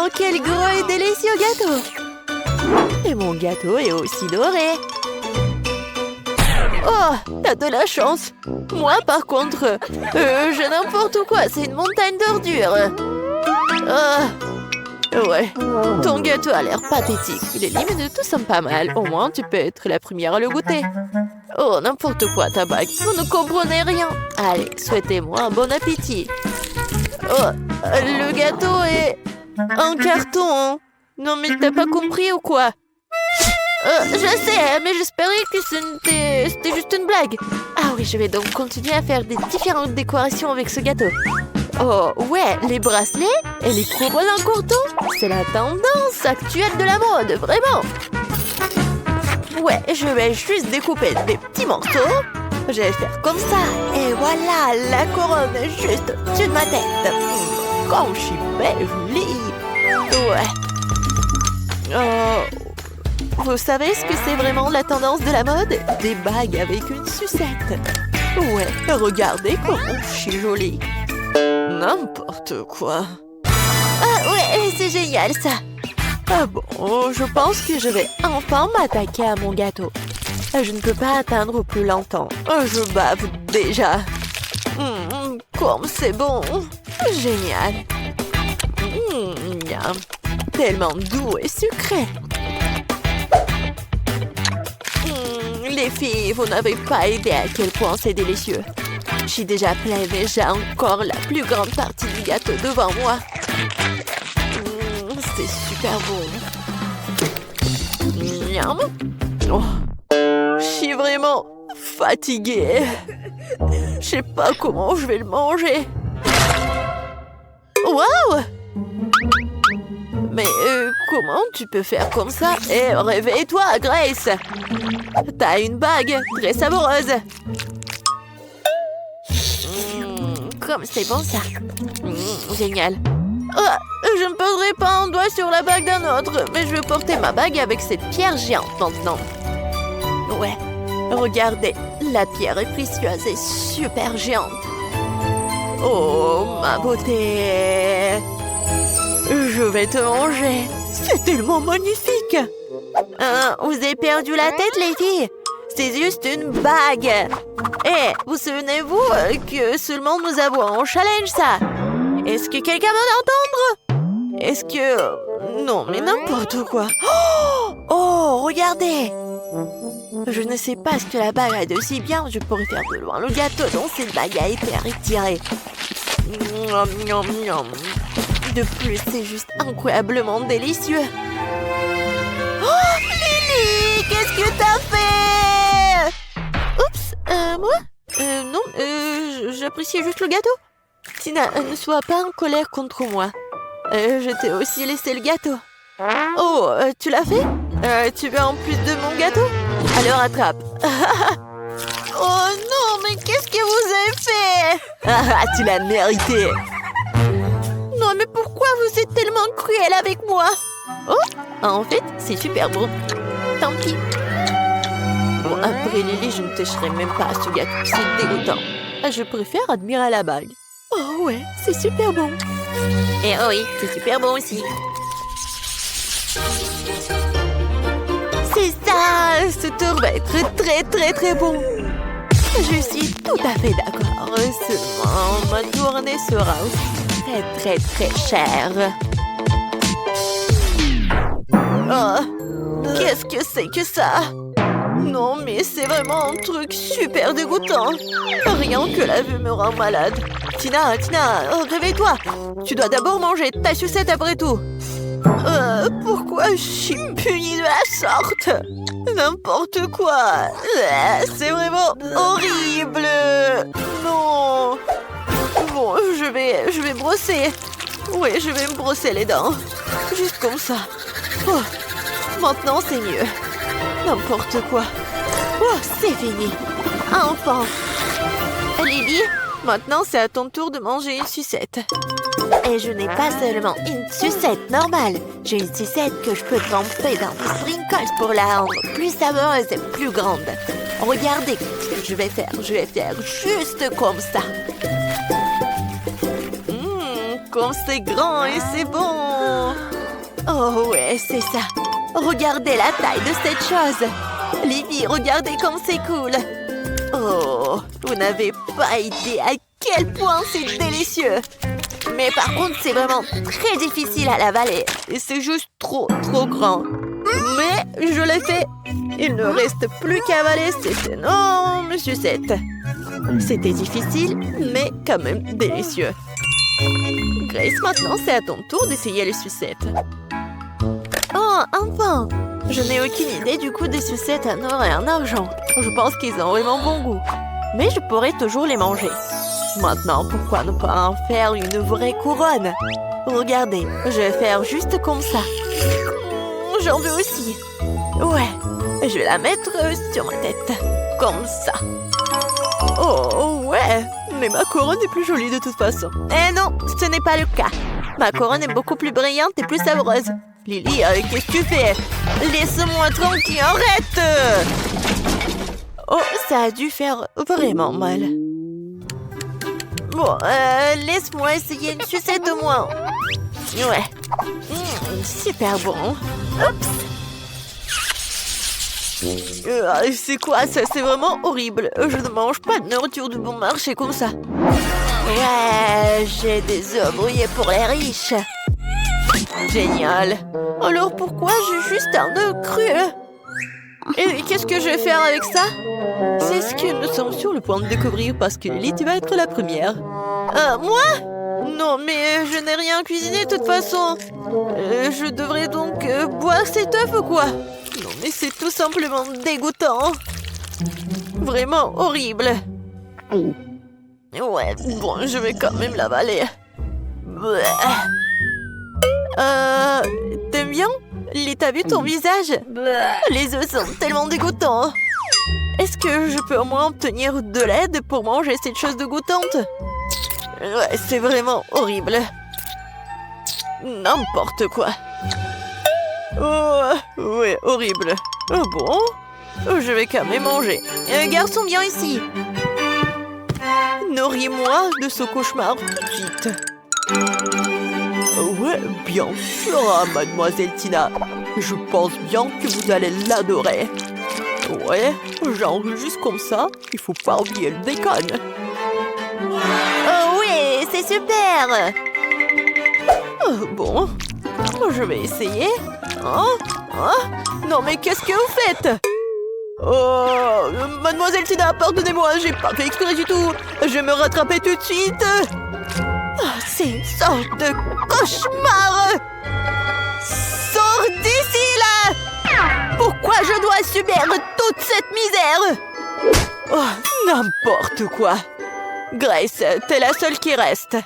Oh, quel gros et délicieux gâteau! Et mon gâteau est aussi doré. Oh, t'as de la chance. Moi, par contre, j'ai n'importe quoi. C'est une montagne d'ordures. Ouais, ton gâteau a l'air pathétique. Les limites tout sont pas mal. Au moins, tu peux être la première à le goûter. Oh, n'importe quoi, ta bague. Vous ne comprenez rien. Allez, souhaitez-moi un bon appétit. Oh, le gâteau est en carton. Non, mais t'as pas compris ou quoi? Je sais, mais j'espérais que c'était juste une blague. Ah oui, je vais donc continuer à faire des différentes décorations avec ce gâteau. Oh, ouais, les bracelets et les couronnes en courton, c'est la tendance actuelle de la mode, vraiment. Ouais, je vais juste découper des petits morceaux. Je vais faire comme ça. Et voilà, la couronne est juste au-dessus de ma tête. Comme je suis belle, jolie. Ouais. Vous savez ce que c'est vraiment la tendance de la mode? Des bagues avec une sucette. Ouais, regardez comme je suis jolie. N'importe quoi. Ah ouais, c'est génial ça. Ah bon, je pense que je vais enfin m'attaquer à mon gâteau. Je ne peux pas atteindre plus longtemps. Je bave déjà. Comme c'est bon. Génial. Miam. Tellement doux et sucré. Les filles, vous n'avez pas idée à quel point c'est délicieux. Je suis déjà pleine et j'ai encore la plus grande partie du gâteau devant moi. C'est super bon. Miam. Oh. Je suis vraiment fatiguée. Je sais pas comment je vais le manger. Waouh! Mais comment tu peux faire comme ça? Réveille-toi, Grace! T'as une bague très savoureuse. Comme c'est bon ça. Génial. Je ne poserai pas un doigt sur la bague d'un autre, mais je vais porter ma bague avec cette pierre géante maintenant. Ouais, regardez, la pierre est précieuse et super géante. Oh, ma beauté! Je vais te manger. C'est tellement magnifique. Vous avez perdu la tête, les filles? C'est juste une bague. Vous souvenez-vous que seulement nous avons un challenge, ça? Est-ce que quelqu'un va l'entendre? Est-ce que... Non, mais n'importe quoi. Oh, regardez. Je ne sais pas ce que la bague a de si bien. Je pourrais faire de loin le gâteau dont cette bague a été retirée. De plus, c'est juste incroyablement délicieux. Oh, Lily, qu'est-ce que t'as fait? Oups, moi? Non, j'appréciais juste le gâteau. Tina, ne sois pas en colère contre moi. Je t'ai aussi laissé le gâteau. Oh, tu l'as fait? Tu veux en plus de mon gâteau? Alors attrape. Oh non, mais qu'est-ce que vous avez fait? Tu l'as mérité. Non, mais pourquoi vous êtes tellement cruel avec moi? Oh, en fait, c'est super bon. Tant pis. Bon, après Lily, je ne toucherai même pas à ce gâteau. C'est dégoûtant. Je préfère admirer la bague. Oh ouais, c'est super bon. Et oh oui, c'est super bon aussi. C'est ça, ce tour va être très très très bon. Je suis tout à fait d'accord. Seulement, ma journée sera aussi très très très chère. Oh, qu'est-ce que c'est que ça? Non, mais c'est vraiment un truc super dégoûtant. Rien que la vue me rend malade. Tina, réveille-toi. Tu dois d'abord manger ta sucette après tout. Pourquoi je suis punie de la sorte? N'importe quoi. C'est vraiment horrible. Non. Bon, je vais brosser. Oui, je vais me brosser les dents. Juste comme ça. Oh, maintenant, c'est mieux. N'importe quoi. Oh, c'est fini. Enfin. Lily, maintenant, c'est à ton tour de manger une sucette. Et je n'ai pas seulement une sucette normale. J'ai une sucette que je peux tremper dans des sprinkles pour la rendre plus savoureuse et plus grande. Regardez ce que je vais faire. Je vais faire juste comme ça. comme c'est grand et c'est bon. Oh ouais, c'est ça. Regardez la taille de cette chose. Livy, regardez comme c'est cool. Oh, vous n'avez pas idée à quel point c'est délicieux. Mais par contre, c'est vraiment très difficile à l'avaler. Et c'est juste trop grand. Mais je l'ai fait. Il ne reste plus qu'à avaler cette énorme sucette. C'était difficile, mais quand même délicieux. Grace, maintenant c'est à ton tour d'essayer les sucettes. Oh, enfin! Je n'ai aucune idée du coût des sucettes en or et en argent. Je pense qu'ils ont vraiment bon goût. Mais je pourrais toujours les manger. Maintenant, pourquoi ne pas en faire une vraie couronne? Regardez, je vais faire juste comme ça. J'en veux aussi. Ouais, je vais la mettre sur ma tête. Comme ça. Oh, ouais. Mais ma couronne est plus jolie de toute façon. Eh non, ce n'est pas le cas. Ma couronne est beaucoup plus brillante et plus savoureuse. Lily, qu'est-ce que tu fais? Laisse-moi tranquille, arrête! Oh, ça a dû faire vraiment mal. Bon, laisse-moi essayer une sucette au moins. Ouais. Super bon. Oups. C'est quoi ça? C'est vraiment horrible. Je ne mange pas de nourriture de bon marché comme ça. Ouais, j'ai des œufs brouillés pour les riches. Génial. Alors pourquoi j'ai juste un œuf cru? Et qu'est-ce que je vais faire avec ça? C'est ce que nous sommes sur le point de découvrir parce que Lily, tu vas être la première. Moi? Non, mais je n'ai rien cuisiné de toute façon. Je devrais donc boire cet œuf ou quoi? Non, mais c'est tout simplement dégoûtant. Vraiment horrible. Ouais, bon, je vais quand même l'avaler. T'aimes bien? T'as vu ton visage? Les œufs sont tellement dégoûtants. Est-ce que je peux au moins obtenir de l'aide pour manger cette chose dégoûtante? Ouais, c'est vraiment horrible. N'importe quoi. Oh, ouais, horrible. Oh bon? Je vais quand même manger. Garçon, viens ici. Nourris-moi de ce cauchemar tout de suite. Ouais, bien sûr, mademoiselle Tina. Je pense bien que vous allez l'adorer. Ouais, genre juste comme ça, il faut pas oublier le bacon. Oh oui, c'est super. Bon, je vais essayer. Non mais qu'est-ce que vous faites? Oh, mademoiselle Tina, pardonnez-moi, j'ai pas fait exprès du tout. Je vais me rattraper tout de suite. C'est une sorte de cauchemar. Sors d'ici, là! Pourquoi je dois subir toute cette misère? Oh, n'importe quoi. Grace, t'es la seule qui reste.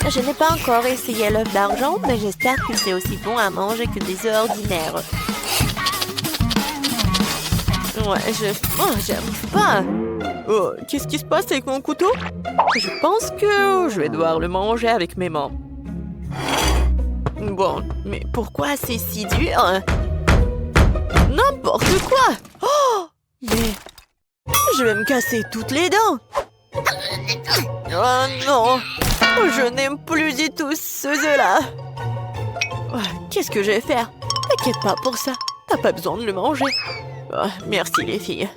Je n'ai pas encore essayé l'œuf d'argent, mais j'espère que c'est aussi bon à manger que des œufs ordinaires. Ouais, j'aime pas. Oh, qu'est-ce qui se passe avec mon couteau? Je pense que je vais devoir le manger avec mes mains. Bon, mais pourquoi c'est si dur? N'importe quoi! Oh! Mais je vais me casser toutes les dents! Oh non! Je n'aime plus du tout ce œuf-là! Qu'est-ce que je vais faire? T'inquiète pas pour ça, t'as pas besoin de le manger. Merci les filles.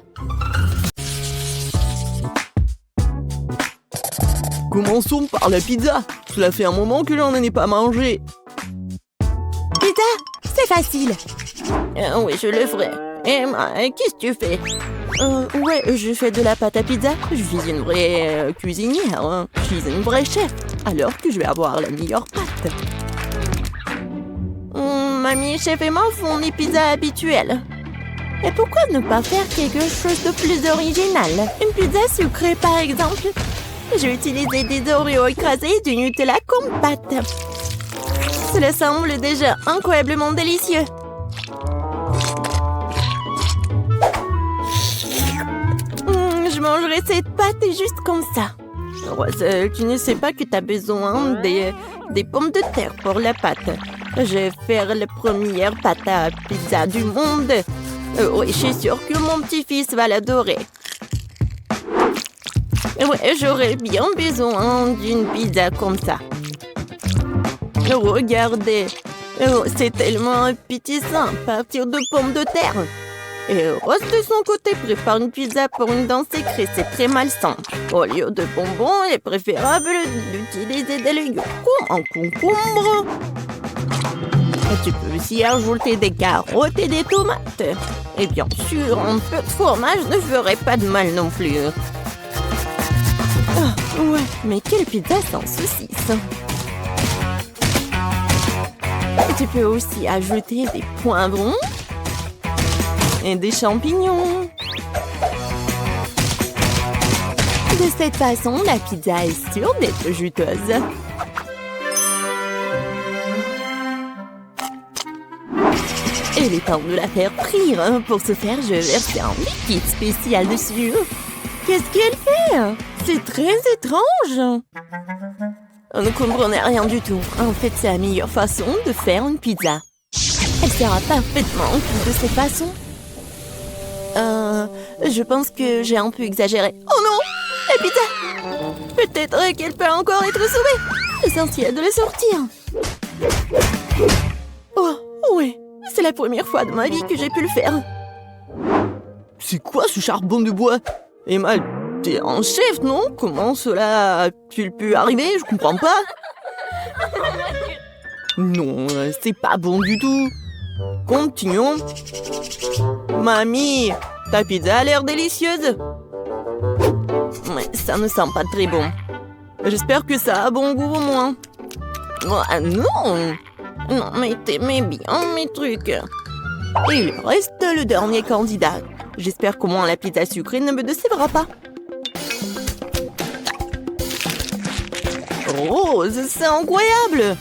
Commençons par la pizza. Cela fait un moment que j'en ai pas mangé. Pizza? C'est facile. Oui, je le ferai. Emma, qu'est-ce que tu fais? Ouais, je fais de la pâte à pizza. Je suis une vraie cuisinière. Hein. Je suis une vraie chef. Alors que je vais avoir la meilleure pâte. Mamie, chef et moi font les pizzas habituelles. Et pourquoi ne pas faire quelque chose de plus original? Une pizza sucrée, par exemple. J'ai utilisé des Oreos écrasés et du Nutella comme pâte. Cela semble déjà incroyablement délicieux. Je mangerai cette pâte juste comme ça. Rose, tu ne sais pas que tu as besoin des pommes de terre pour la pâte. Je vais faire la première pâte à pizza du monde. Oui, je suis sûre que mon petit-fils va l'adorer. Ouais, j'aurais bien besoin d'une pizza comme ça. Regardez. Oh, c'est tellement appétissant à partir de pommes de terre. Et Rose, de son côté, prépare une pizza pour une dent secrète. C'est très malsain. Au lieu de bonbons, il est préférable d'utiliser des légumes comme un concombre. Et tu peux aussi ajouter des carottes et des tomates. Et bien sûr, un peu de fromage ne ferait pas de mal non plus. Oh, ouais, mais quelle pizza sans saucisse! Et tu peux aussi ajouter des poivrons et des champignons. De cette façon, la pizza est sûre d'être juteuse. Il est temps de la faire frire. Pour ce faire, je verse un liquide spécial dessus. Qu'est-ce qu'elle fait? C'est très étrange. On ne comprenait rien du tout. En fait, c'est la meilleure façon de faire une pizza. Elle sera parfaitement cuite de cette façon. Je pense que j'ai un peu exagéré. Oh non! La pizza! Peut-être qu'elle peut encore être sauvée. Essentiel de la sortir. Oh, oui. C'est la première fois de ma vie que j'ai pu le faire. C'est quoi ce charbon de bois? Emma, t'es un chef, non? Comment cela a-t-il pu arriver? Je comprends pas. Non, c'est pas bon du tout. Continuons. Mamie, ta pizza a l'air délicieuse. Mais ça ne sent pas très bon. J'espère que ça a bon goût au moins. Oh, non! Non, mais t'aimais bien mes trucs. Et il reste le dernier candidat. J'espère qu'au moins la pizza sucrée ne me décevra pas. Rose, c'est incroyable!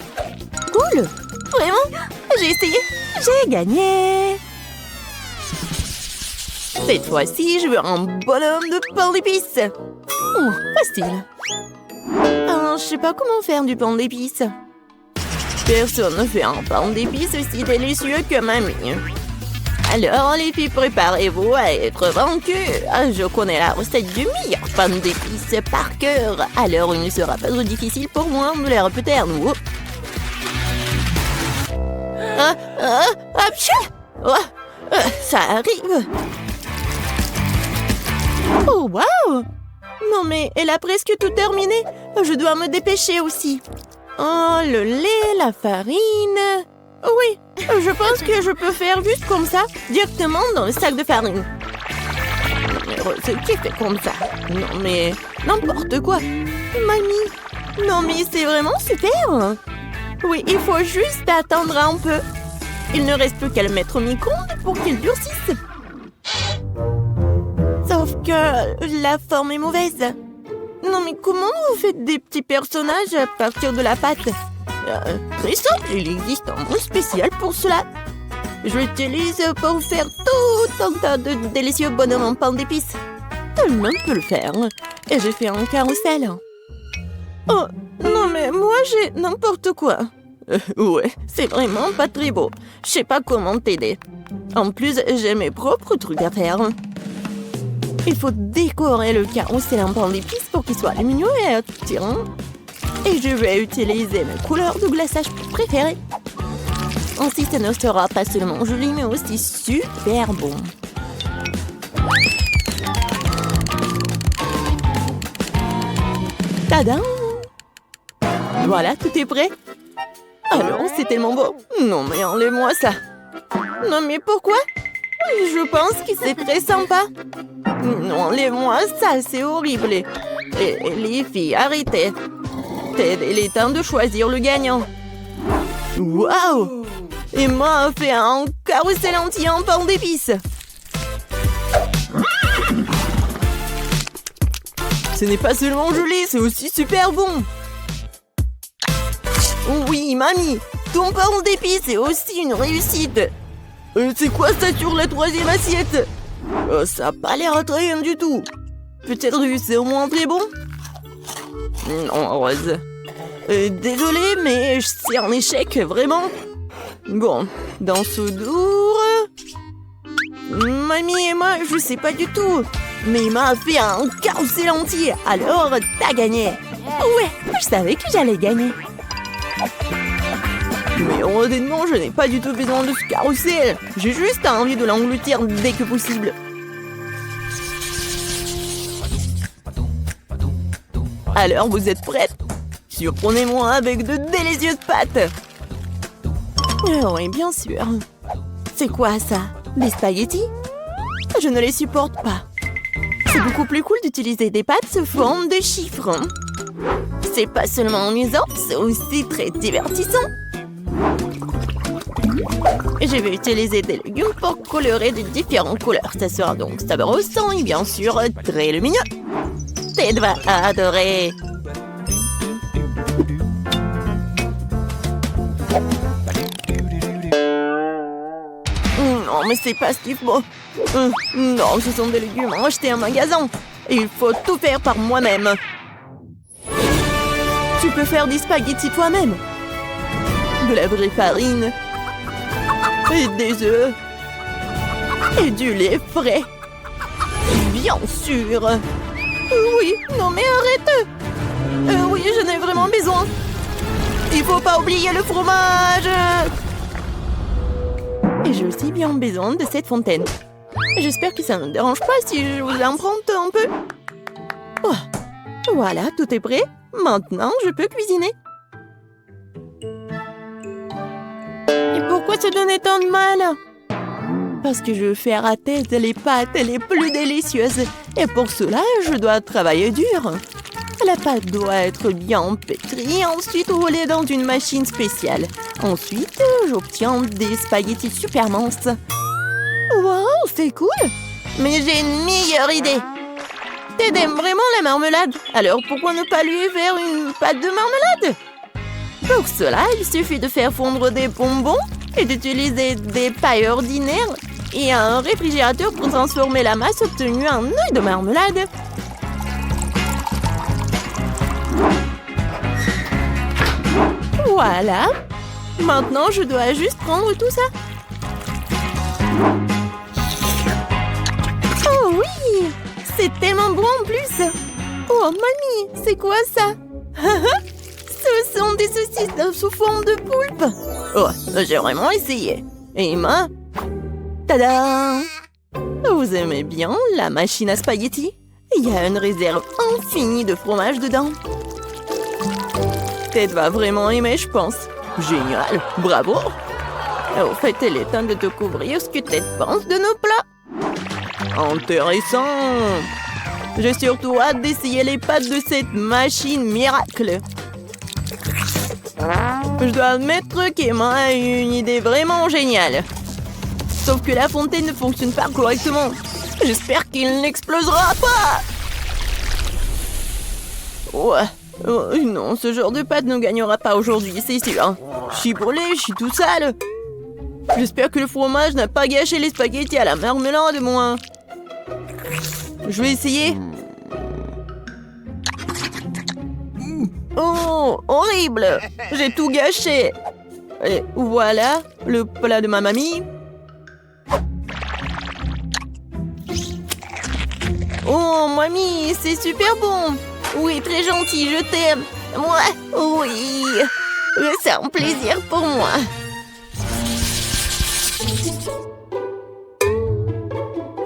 Cool! Vraiment? J'ai essayé! J'ai gagné! Cette fois-ci, je veux un bonhomme de pain d'épices. Oh, facile. Je sais pas comment faire du pain d'épices. Personne ne fait un pain d'épices aussi délicieux que mamie. Alors, les filles, préparez-vous à être vaincues. Je connais la recette du meilleur pain d'épices par cœur. Alors, il ne sera pas trop difficile pour moi de les répéter à nouveau. Ça arrive. Oh, waouh! Non, mais elle a presque tout terminé. Je dois me dépêcher aussi. Oh, le lait, la farine... Oui, je pense que je peux faire juste comme ça, directement dans le sac de farine. Mais Rose, qui fait comme ça? Non, mais n'importe quoi. Mamie, non mais c'est vraiment super. Oui, il faut juste attendre un peu. Il ne reste plus qu'à le mettre au micro-ondes pour qu'il durcisse. Sauf que la forme est mauvaise. Non mais comment vous faites des petits personnages à partir de la pâte? Très simple, il existe un mot spécial pour cela. Je l'utilise pour faire tout un tas de délicieux bonhommes en pain d'épices. Tout le monde peut le faire. Et j'ai fait un carrousel. Oh, non mais moi j'ai n'importe quoi. Ouais, c'est vraiment pas très beau. Je sais pas comment t'aider. En plus, j'ai mes propres trucs à faire. Il faut décorer le carrousel en pain d'épices pour qu'il soit lumineux et attirant. Et je vais utiliser mes couleurs de glaçage préférées. Ainsi, ça ne sera pas seulement joli, mais aussi super bon. Tadam! Voilà, tout est prêt. Alors, c'est tellement beau. Non, mais enlève-moi ça. Non, mais pourquoi? Je pense que c'est très sympa. Non, enlève-moi ça, c'est horrible. Et les filles, arrêtez. Il est temps de choisir le gagnant. Waouh! Emma a fait un carrousel entier en pain d'épices. Ce n'est pas seulement joli, c'est aussi super bon. Oui, mamie, ton pain d'épices est aussi une réussite. C'est quoi ça sur la troisième assiette? Ça n'a pas l'air attrayant du tout. Peut-être que c'est au moins très bon? Non, Rose. Désolée, mais c'est un échec, vraiment. Bon, dans ce dour... Mamie et moi, je sais pas du tout. Mais Emma a fait un carrousel entier, alors t'as gagné. Ouais, je savais que j'allais gagner. Mais honnêtement, je n'ai pas du tout besoin de ce carrousel. J'ai juste envie de l'engloutir dès que possible. Alors, vous êtes prêtes? Surprenez-moi avec de délicieuses pâtes. Oui, bien sûr. C'est quoi ça? Des spaghettis? Je ne les supporte pas. C'est beaucoup plus cool d'utiliser des pâtes sous forme de chiffres. C'est pas seulement amusant, c'est aussi très divertissant. Je vais utiliser des légumes pour colorer de différentes couleurs. Ça sera donc savoureux et bien sûr très lumineux. Ted va adorer. Non, mais c'est pas ce qu'il faut. Non, ce sont des légumes achetés en magasin. Il faut tout faire par moi-même. Tu peux faire des spaghettis toi-même. De la vraie farine. Et des œufs. Et du lait frais. Bien sûr. Oui, non mais arrête. Oui, j'en ai vraiment besoin. Il faut pas oublier le fromage. Et j'ai aussi bien besoin de cette fontaine. J'espère que ça ne dérange pas si je vous l'emprunte un peu. Oh, voilà, tout est prêt. Maintenant, je peux cuisiner. Et pourquoi se donner tant de mal? Parce que je veux faire à tête les pâtes les plus délicieuses. Et pour cela, je dois travailler dur. La pâte doit être bien pétrie, ensuite roulée dans une machine spéciale. Ensuite, j'obtiens des spaghettis super minces. Wow, c'est cool! Mais j'ai une meilleure idée! Ted aime vraiment la marmelade, alors pourquoi ne pas lui faire une pâte de marmelade? Pour cela, il suffit de faire fondre des bonbons et d'utiliser des pailles ordinaires et un réfrigérateur pour transformer la masse obtenue en œuf de marmelade. Voilà. Maintenant, je dois juste prendre tout ça. Oh oui! C'est tellement bon en plus! Oh, mamie, c'est quoi ça? Ce sont des saucisses sous forme de poulpe. Oh, j'ai vraiment essayé. Et Emma? Tada! Vous aimez bien la machine à spaghettis? Il y a une réserve infinie de fromage dedans. Ted va vraiment aimer, je pense. Génial, bravo! Au fait, il est temps de découvrir ce que Ted pense de nos plats. Intéressant! J'ai surtout hâte d'essayer les pâtes de cette machine miracle. Je dois admettre qu'Emma a eu une idée vraiment géniale. Sauf que la fontaine ne fonctionne pas correctement. J'espère qu'il n'explosera pas! Ouais. Oh, non, ce genre de pâte ne gagnera pas aujourd'hui, c'est sûr. Je suis brûlée, je suis tout sale. J'espère que le fromage n'a pas gâché les spaghettis à la marmelade, moi. Je vais essayer. Oh, horrible! J'ai tout gâché. Et voilà, le plat de ma mamie. Oh, mamie, c'est super bon. Oui, très gentil, je t'aime. Moi, oui. C'est un plaisir pour moi.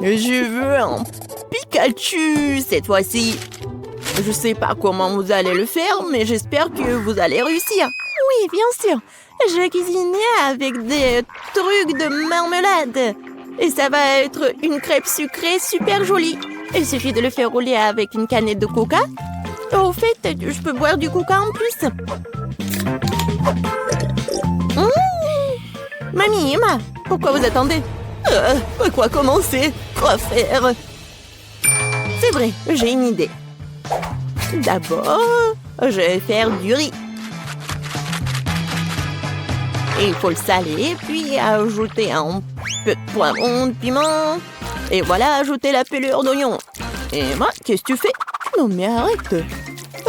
Je veux un Pikachu cette fois-ci. Je sais pas comment vous allez le faire, mais j'espère que vous allez réussir. Oui, bien sûr. Je vais cuisiner avec des trucs de marmelade. Et ça va être une crêpe sucrée super jolie. Il suffit de le faire rouler avec une canette de coca. Au fait, je peux boire du coca en plus. Mamie, Emma, pourquoi vous attendez? Quoi commencer? Quoi faire? C'est vrai, j'ai une idée. D'abord, je vais faire du riz. Il faut le saler, puis ajouter un peu de poivron, de piment. Et voilà, ajouter la pelure d'oignon. Emma, qu'est-ce que tu fais? Non mais arrête.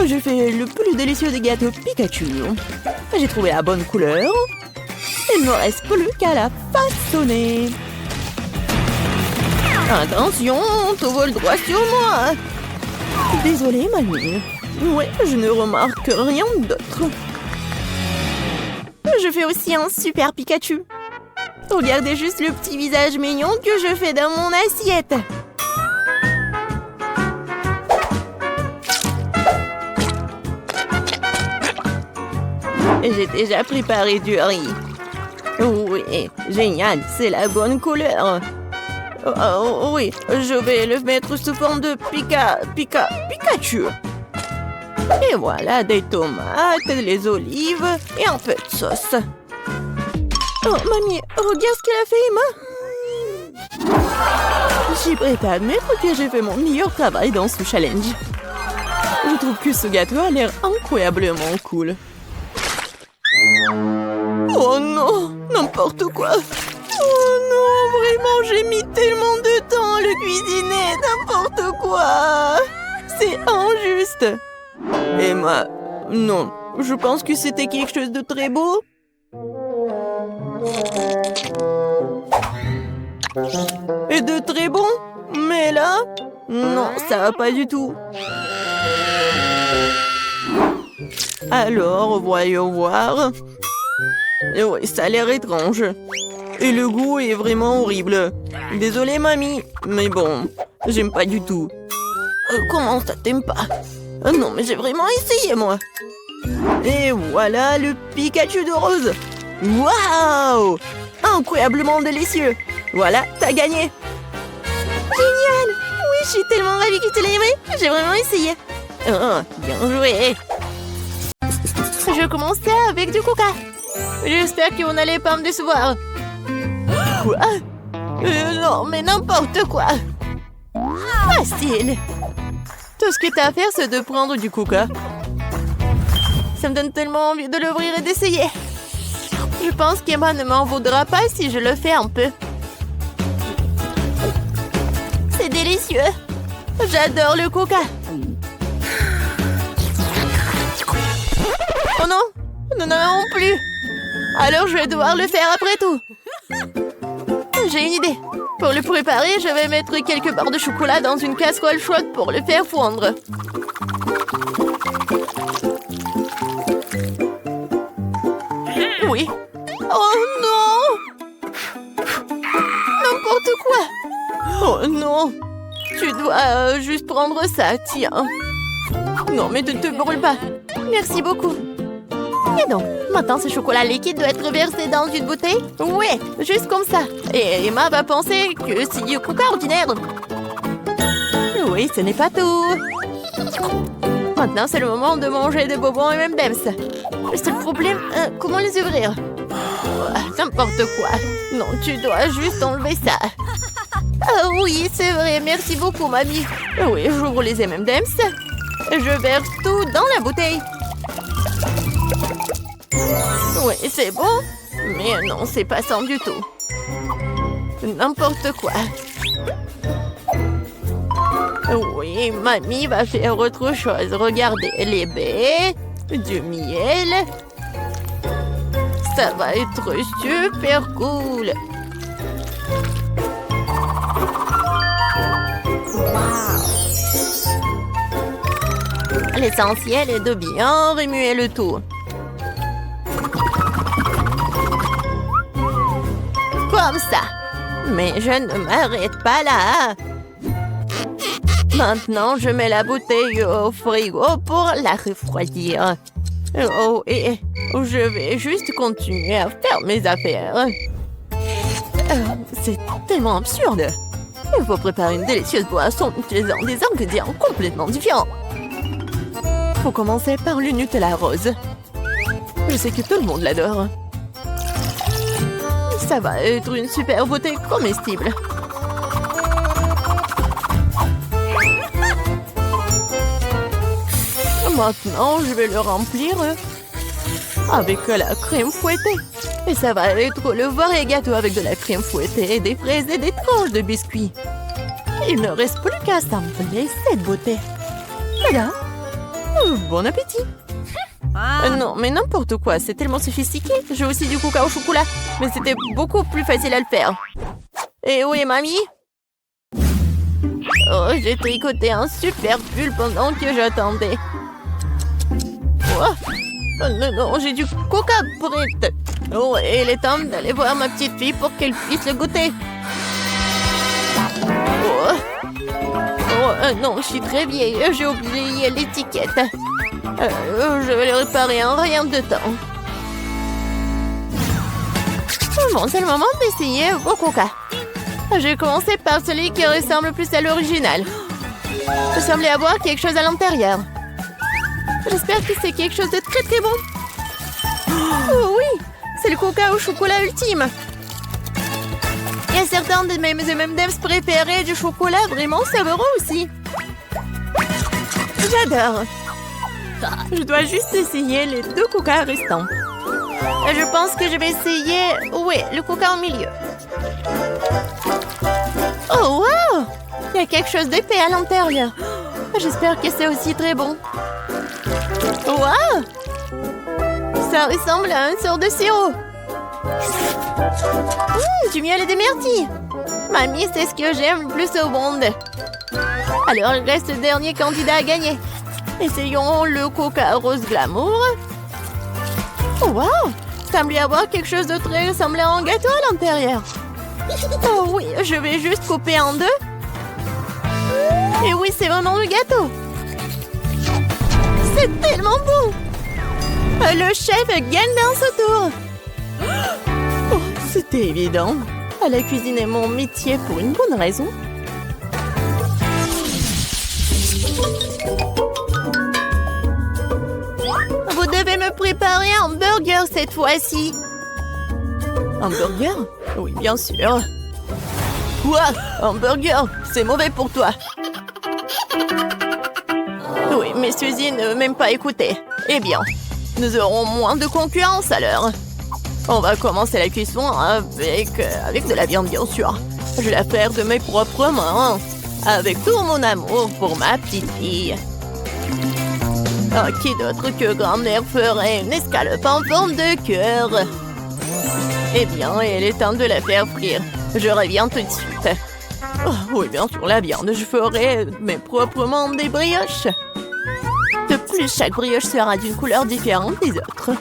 J'ai fait le plus délicieux des gâteaux Pikachu. J'ai trouvé la bonne couleur. Il ne me reste plus qu'à la façonner. Attention, tout vole droit sur moi. Désolée, mamie. Ouais, je ne remarque rien d'autre. Je fais aussi un super Pikachu. Regardez juste le petit visage mignon que je fais dans mon assiette. J'ai déjà préparé du riz. Oui, génial, c'est la bonne couleur. Oh, oui, je vais le mettre sous forme de Pikachu. Et voilà, des tomates, les olives et un peu de sauce. Oh, mamie, regarde ce qu'elle a fait, Emma. Je suis prête à admettre que j'ai fait mon meilleur travail dans ce challenge. Je trouve que ce gâteau a l'air incroyablement cool. Oh non, n'importe quoi. Oh non, vraiment, j'ai mis tellement de temps à le cuisiner, n'importe quoi. C'est injuste. Emma, non, je pense que c'était quelque chose de très beau. Et de très bon. Mais là, non, ça va pas du tout. Alors, voyons voir. Et oui, ça a l'air étrange. Et le goût est vraiment horrible. Désolée, mamie, mais bon, j'aime pas du tout. Comment ça, t'aimes pas? Non, mais j'ai vraiment essayé, moi. Et voilà le Pikachu de rose. Waouh! Incroyablement délicieux. Voilà, t'as gagné. Génial! Oui, je suis tellement ravie que tu l'aies aimé. J'ai vraiment essayé. Oh, bien joué. Je commençais avec du coca. J'espère que vous n'allez pas me décevoir. Quoi? Non, mais n'importe quoi. Facile. Tout ce que t'as à faire, c'est de prendre du coca. Ça me donne tellement envie de l'ouvrir et d'essayer. Je pense qu'Emma ne m'en voudra pas si je le fais un peu. C'est délicieux. J'adore le coca. Oh non, nous n'en avons plus. Alors je vais devoir le faire après tout. J'ai une idée. Pour le préparer, je vais mettre quelques barres de chocolat dans une casserole chaude pour le faire fondre. Oui. Oh non! N'importe quoi! Oh non! Tu dois juste prendre ça, tiens. Non, mais ne te brûle pas. Merci beaucoup. Et donc, maintenant ce chocolat liquide doit être versé dans une bouteille? Ouais, juste comme ça. Et Emma va penser que c'est du coca ordinaire. Oui, ce n'est pas tout. Maintenant, c'est le moment de manger des bonbons et M&M's. Le seul problème, comment les ouvrir? N'importe quoi. Non, tu dois juste enlever ça. Ah oui, c'est vrai, merci beaucoup, mamie. Oui, j'ouvre les M&M's. Je verse tout dans la bouteille. Oui, c'est bon. Mais non, c'est pas ça du tout. N'importe quoi. Oui, mamie va faire autre chose. Regardez, les baies, du miel. Ça va être super cool. L'essentiel est de bien remuer le tout. Comme ça. Mais je ne m'arrête pas là. Maintenant, je mets la bouteille au frigo pour la refroidir. Oh, et je vais juste continuer à faire mes affaires. C'est tellement absurde. Il faut préparer une délicieuse boisson en utilisant des ingrédients complètement différents. Faut commencer par le Nutella rose. Je sais que tout le monde l'adore. Ça va être une super bouteille comestible. Maintenant, je vais le remplir avec la crème fouettée. Et ça va être le vrai gâteau avec de la crème fouettée, des fraises et des tranches de biscuits. Il ne reste plus qu'à assembler cette beauté. Voilà. Bon appétit. Non, mais n'importe quoi, c'est tellement sophistiqué. J'ai aussi du coca au chocolat, mais c'était beaucoup plus facile à le faire. Et où est mamie? Oh, j'ai tricoté un super pull pendant que j'attendais. Oh, non, j'ai du coca prêt. Oh, et il est temps d'aller voir ma petite fille pour qu'elle puisse le goûter. Non, je suis très vieille. J'ai oublié l'étiquette. Je vais le réparer en rien de temps. Bon, c'est le moment d'essayer au coca. J'ai commencé par celui qui ressemble plus à l'original. Il semblait avoir quelque chose à l'intérieur. J'espère que c'est quelque chose de très très bon. Oh oui, c'est le coca au chocolat ultime. Il y a certains de mes M&M's préférés du chocolat vraiment savoureux aussi. J'adore. Je dois juste essayer les 2 coca restants. Je pense que je vais essayer... Oui, le coca au milieu. Oh, wow! Il y a quelque chose d'épais à l'intérieur. J'espère que c'est aussi très bon. Wow! Ça ressemble à une sorte de sirop. Du miel et des myrtilles. Mamie, c'est ce que j'aime le plus au monde. Alors, il reste le dernier candidat à gagner. Essayons le coca rose glamour. Oh, wow! Il semble y avoir quelque chose de très ressemblant à un gâteau à l'intérieur. Oh oui, je vais juste couper en 2. Et oui, c'est vraiment le gâteau. C'est tellement bon. Le chef gagne dans ce tour. Oh, c'était évident. La cuisine est mon métier pour une bonne raison. Vous devez me préparer un burger cette fois-ci. Un burger? Oui, bien sûr. Quoi? Un burger? C'est mauvais pour toi. Oui, mais Suzy ne veut même pas écouter. Eh bien, nous aurons moins de concurrence alors. On va commencer la cuisson avec de la viande, bien sûr. Je vais la faire de mes propres mains, avec tout mon amour pour ma petite fille. Oh, qui d'autre que grand-mère ferait une escalope en forme de cœur? Eh bien, il est temps de la faire frire. Je reviens tout de suite. Oh, oui, bien sûr, la viande. Je ferai mes propres mains des brioches. De plus, chaque brioche sera d'une couleur différente des autres.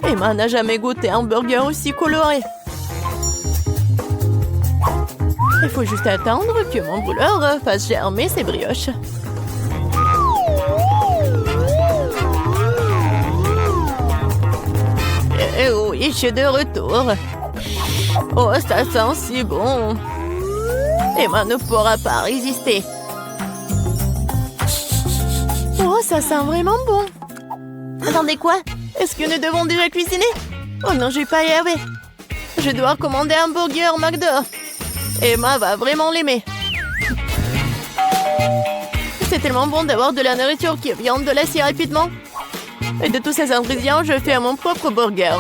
Emma n'a jamais goûté un burger aussi coloré. Il faut juste attendre que mon brûleur fasse germer ses brioches. Et oui, je suis de retour. Oh, ça sent si bon. Emma ne pourra pas résister. Oh, ça sent vraiment bon. Attendez, quoi? Est-ce que nous devons déjà cuisiner? Oh non, je vais pas y arriver. Je dois commander un burger McDo. Emma va vraiment l'aimer. C'est tellement bon d'avoir de la nourriture qui vient de là si rapidement. Et de tous ces ingrédients, je fais mon propre burger.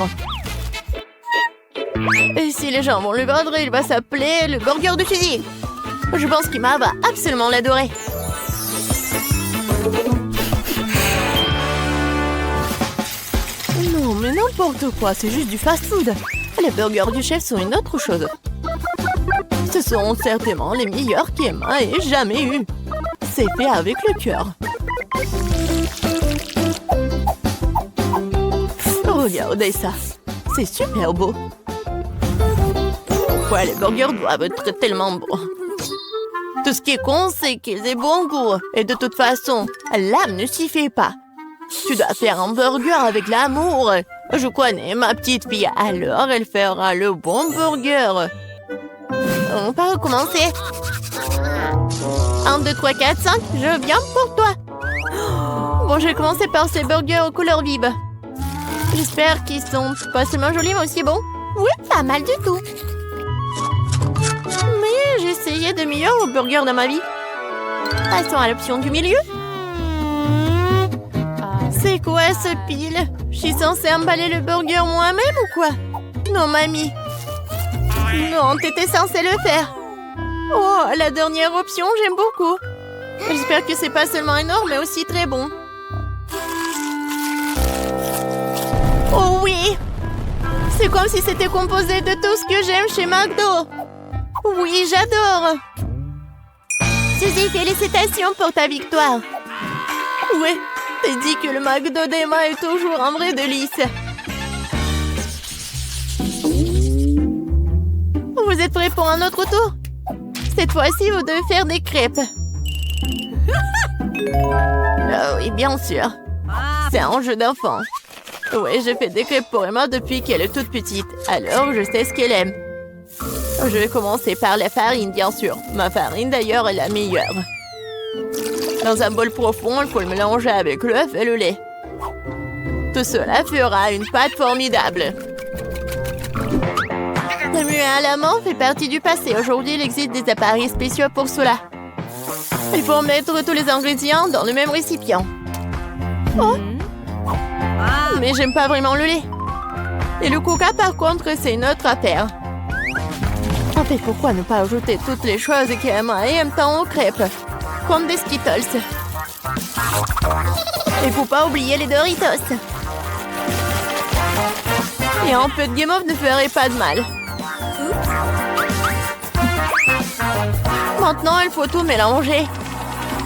Et si les gens vont le vendre, il va s'appeler le burger de Suzy. Je pense qu'Emma va absolument l'adorer. Non, mais n'importe quoi, c'est juste du fast-food. Les burgers du chef sont une autre chose. Ce sont certainement les meilleurs qu'Emma ait jamais eu. C'est fait avec le cœur. Regardez ça. C'est super beau. Pourquoi les burgers doivent être tellement beaux? Tout ce qui est con, c'est qu'ils aient bon goût. Et de toute façon, l'âme ne s'y fait pas. Tu dois faire un burger avec l'amour. Je connais ma petite fille, alors elle fera le bon burger. On va recommencer. 1, 2, 3, 4, 5, je viens pour toi. Bon, je vais commencer par ces burgers aux couleurs vives. J'espère qu'ils sont pas seulement jolis, mais aussi bons. Oui, pas mal du tout. Mais j'ai essayé de meilleurs burgers dans ma vie. Passons à l'option du milieu. C'est quoi ce pile? Je suis censée emballer le burger moi-même ou quoi? Non, mamie. Non, t'étais censée le faire. Oh, la dernière option, j'aime beaucoup. J'espère que c'est pas seulement énorme, mais aussi très bon. Oh oui! C'est comme si c'était composé de tout ce que j'aime chez McDo. Oui, j'adore. Suzy, félicitations pour ta victoire. Oui, t'as dit que le McDo d'Emma est toujours un vrai délice. êtes prêts pour un autre tour? Cette fois-ci, vous devez faire des crêpes. Ah oui, bien sûr. C'est un jeu d'enfant. Oui, je fais des crêpes pour Emma depuis qu'elle est toute petite. Alors, je sais ce qu'elle aime. Je vais commencer par la farine, bien sûr. Ma farine, d'ailleurs, est la meilleure. Dans un bol profond, il faut le mélanger avec l'œuf et le lait. Tout cela fera une pâte formidable. Remuer à la main fait partie du passé. Aujourd'hui, il existe des appareils spéciaux pour cela. Il faut mettre tous les ingrédients dans le même récipient. Oh! Mais j'aime pas vraiment le lait. Et le coca, par contre, c'est une autre affaire. En fait, pourquoi ne pas ajouter toutes les choses qu'Emma aime tant aux crêpes? Comme des Skittles. Il faut pas oublier les Doritos. Et un peu de guimauve ne ferait pas de mal. Maintenant, il faut tout mélanger.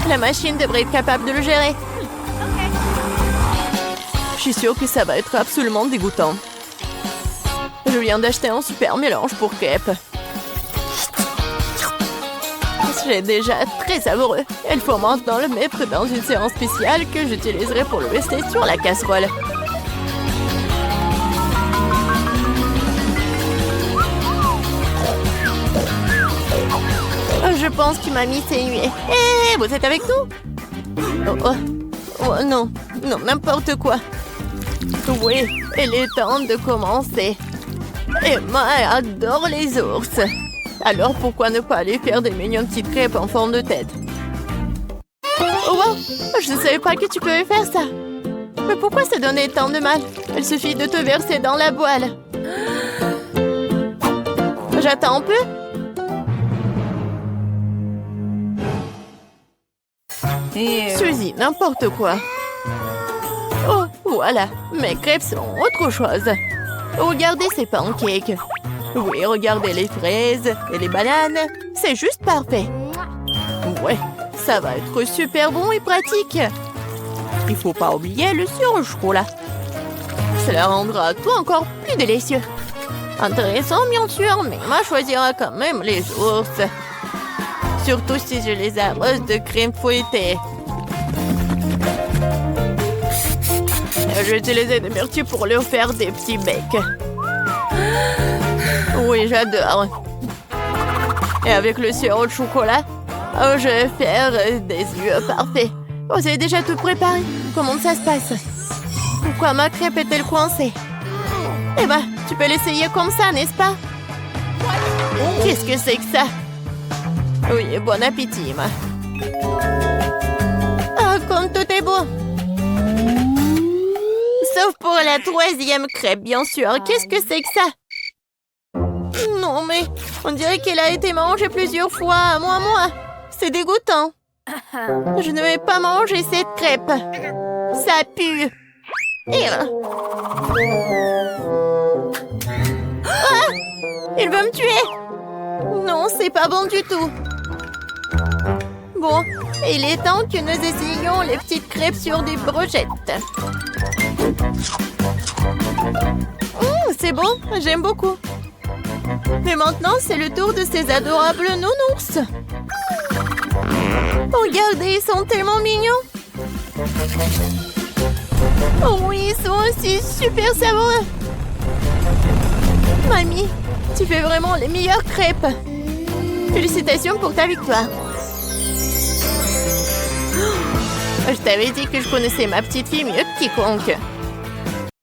La machine devrait être capable de le gérer. Je suis sûre que ça va être absolument dégoûtant. Je viens d'acheter un super mélange pour crêpes. C'est déjà très savoureux. Il faut maintenant le mettre dans une séance spéciale que j'utiliserai pour le rester sur la casserole. Je pense que mamie s'est nuée. Hé, vous êtes avec nous? Oh non, non, n'importe quoi. Oui, il est temps de commencer. Emma adore les ours. Alors pourquoi ne pas aller faire des mignonnes petites crêpes en forme de tête? Oh wow, je ne savais pas que tu pouvais faire ça. Mais pourquoi se donner tant de mal? Il suffit de te verser dans la boîle. J'attends un peu. Suzy, n'importe quoi. Oh, voilà, mes crêpes sont autre chose. Regardez ces pancakes. Oui, regardez les fraises et les bananes. C'est juste parfait. Ouais, ça va être super bon et pratique. Il faut pas oublier le sirop au chocolat. Cela rendra tout encore plus délicieux. Intéressant, bien sûr, mais Emma choisira quand même les ours. Surtout si je les arrose de crème fouettée. J'ai utilisé des myrtilles pour leur faire des petits becs. Oui, j'adore. Et avec le sirop de chocolat, je vais faire des yeux parfaits. Oh, c'est déjà tout préparé. Comment ça se passe? Pourquoi ma crêpe est-elle coincée? Eh ben, tu peux l'essayer comme ça, n'est-ce pas? Qu'est-ce que c'est que ça? Oui, bon appétit, Emma. Ah, comme tout est beau. Sauf pour la troisième crêpe, bien sûr. Qu'est-ce que c'est que ça? Non, mais on dirait qu'elle a été mangée plusieurs fois, moi. C'est dégoûtant. Je ne vais pas manger cette crêpe. Ça pue. Ah! Il veut me tuer. Non, c'est pas bon du tout. Bon, il est temps que nous essayions les petites crêpes sur des brochettes. C'est bon, j'aime beaucoup. Mais maintenant, c'est le tour de ces adorables nounours. Regardez, ils sont tellement mignons. Oh oui, ils sont aussi super savoureux. Mamie, tu fais vraiment les meilleures crêpes. Félicitations pour ta victoire. Je t'avais dit que je connaissais ma petite fille mieux que quiconque.